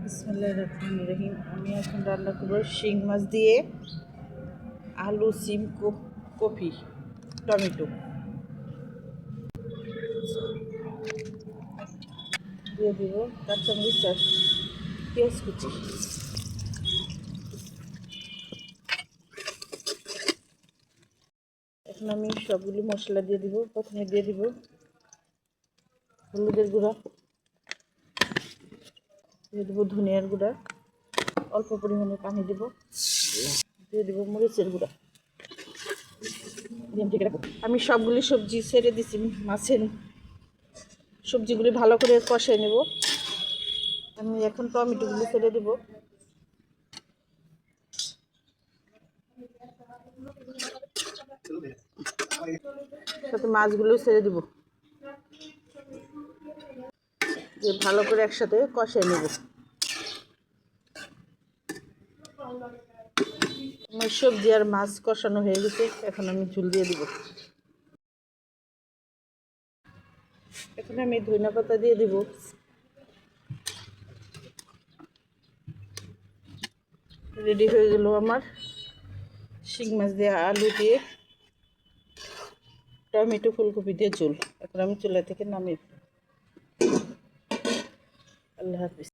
বিসমিল্লাহির রহমানির রহিম। আমি এখন রান্না করবো শিং মাছ দিয়ে আলু, সিম, কপি, টমেটো দিয়ে দিব, কাঁচামরিচ আর পেঁয়াজ কুচি। এখন আমি সবগুলো মশলা দিয়ে দিব। প্রথমে দিয়ে দিব হলুদের গুঁড়া, দিয়ে দেবো ধনিয়ার গুঁড়া, অল্প পরিমাণে পানি দেব, দিয়ে দেবো মরিচের গুঁড়া। আমি সবগুলি সবজি ছেড়ে দিছি, মাছের সবজিগুলি ভালো করে কষিয়ে নেব। আমি এখন টমেটোগুলি ছেড়ে দেব, সাথে মাছগুলো ছেড়ে দেব, দিয়ে ভালো করে একসাথে কষিয়ে নেব। আমার সবজি আর মাছ কষানো হয়ে গেছে, এখন আমি ঝুল দিয়ে দিব। এখন আমি ধনিয়া পাতা দিয়ে দিব। রেডি হয়ে গেল আমার শিং মাছ দিয়ে, আলু দিয়ে, টমেটো, ফুলকপি দিয়ে ঝোল। এখন আমি চুলা থেকে নামিয়ে, আল্লাহ হাফিজ।